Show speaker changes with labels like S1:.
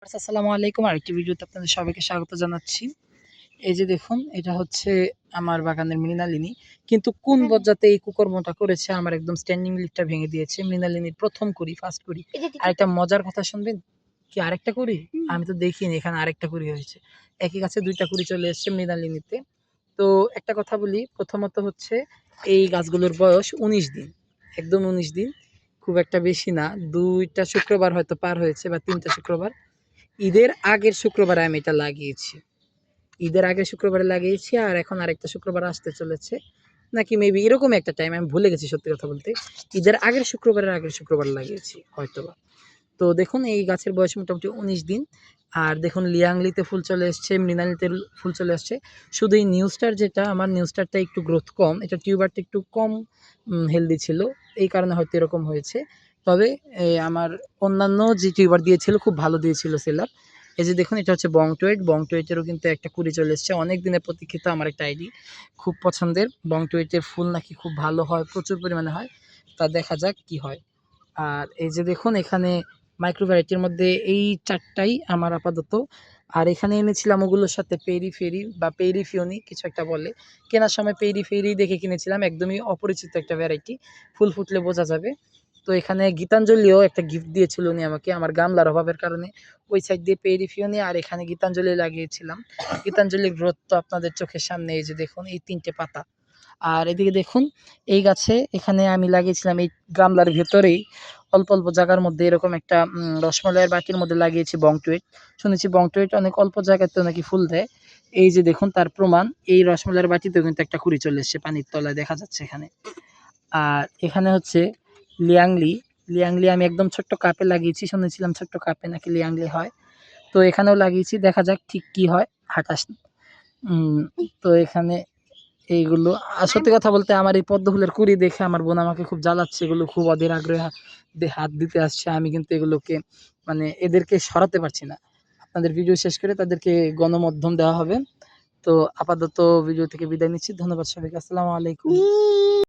S1: আচ্ছা, আসসালামু আলাইকুম। আরেকটি ভিডিওতে আপনাদের সবাইকে স্বাগত জানাচ্ছি। এই যে দেখুন, এটা হচ্ছে আমার বাগানের মৃণালিনী। কিন্তু কোন বজ্জাতে এই কুকর্মটা করেছে, আমার একদম স্ট্যান্ডিং লিফটটা ভেঙে দিয়েছে। মৃণালিনীর ১ম কুড়ি, ফার্স্ট কুড়ি। আরেকটা মজার কথা শুনবেন? কি আরেকটা কুড়ি? আমি তো দেখিনি এখানে আরেকটা কুড়ি হয়েছে। একই গাছে ২ টা কুড়ি চলে এসছে মৃণালিনীতে। তো একটা কথা বলি, প্রথমত হচ্ছে এই গাছগুলোর বয়স ১৯ দিন। একদম ১৯ দিন। খুব একটা বেশি না। ২ টা শুক্রবার হয়তো পার হয়েছে বা ৩ টা শুক্রবার। ঈদের আগের শুক্রবারে আমি এটা লাগিয়েছি। ঈদের আগের শুক্রবারে লাগিয়েছি আর এখন আরেকটা শুক্রবার আসতে চলেছে। নাকি মেবি এরকম একটা টাইম, আমি ভুলে গেছি সত্যি কথা বলতে। ঈদের আগের শুক্রবারের আগের শুক্রবার লাগিয়েছি হয়তোবা। তো দেখুন এই গাছের বয়স মোটামুটি ১৯ দিন। আর দেখুন লিয়াংলিতে ফুল চলে এসছে, মৃণালিতে ফুল চলে আসছে। শুধু এই নিউ স্টার যেটা, আমার নিউ স্টারটা একটু গ্রোথ কম। এটা টিউবারটা একটু কম হেলদি ছিল। এই কারণে হয়তো এরকম হয়েছে। তবে আমার অন্যান্য যে টিউবার দিয়েছিল খুব ভালো দিয়েছিল সেলার। এই যে দেখুন, এটা হচ্ছে বংটুয়েট। বংটুয়েটেরও কিন্তু একটা কুড়ি চলে এসছে। অনেক দিনের প্রতীক্ষিত আমার একটা আইডি। খুব পছন্দের। বংটুয়েটের ফুল নাকি খুব ভালো হয়, প্রচুর পরিমাণে হয়। তা দেখা যাক কি হয়। আর এই যে দেখুন, এখানে মাইক্রো ভ্যারাইটির মধ্যে এই ৪ টাই আমার আপাতত। আর এখানে এনেছিলাম ওগুলোর সাথে পেরি ফেরি বা পেরি ফিওনি কিছু একটা বলে। কেনার সময় পেরি ফেরি দেখে কিনেছিলাম। একদমই অপরিচিত একটা ভ্যারাইটি। ফুল ফুটলে বোঝা যাবে। তো এখানে গীতাঞ্জলিও একটা গিফট দিয়েছিল উনি আমাকে, আমার গামলার অভাবের কারণে। ওই সাইড দিয়ে পেরি ফিওনি আর এখানে গীতাঞ্জলি লাগিয়েছিলাম। গীতাঞ্জলির গ্রোথ তো আপনাদের চোখের সামনে, এই যে দেখুন এই ৩ টে পাতা। আর এদিকে দেখুন, এই গাছে এখানে আমি লাগিয়েছিলাম এই গামলার ভেতরেই অল্প, অল্প জায়গার মধ্যে এরকম একটা রসমালাইয়ের বাটির মধ্যে লাগিয়েছি বংটুয়েট। শুনেছি বংটুয়েট অনেক অল্প জায়গাতেও নাকি ফুল দেয়। এই যে দেখুন তার প্রমাণ, এই রসমালাইয়ের বাটিতেও কিন্তু একটা কুড়ি চলে এসছে, পানির তলায় দেখা যাচ্ছে এখানে। আর এখানে হচ্ছে লিয়াংলি। লিয়াংলি আমি একদম ছোট্ট কাপে লাগিয়েছি। শুনেছিলাম ছোট্ট কাপে নাকি লিয়াংলি হয়। তো এখানেও লাগিয়েছি, দেখা যাক ঠিক কি হয়। আকাশ তো এখানে এইগুলো সত্যি কথা বলতে আমার এই পদ্ম ফুলের কুঁড়ি দেখে আমার বোন আমাকে খুব জ্বালাচ্ছে। এগুলো খুব অধীর আগ্রহে হাত দিতে আসছে। আমি কিন্তু এগুলোকে মানে এদেরকে সরাতে পারছি না। আপনাদের ভিডিও শেষ করে তাদেরকে গণমাধ্যম দেওয়া হবে। তো আপাতত ভিডিও থেকে বিদায় নিচ্ছি। ধন্যবাদ সবাইকে। আসসালামু আলাইকুম।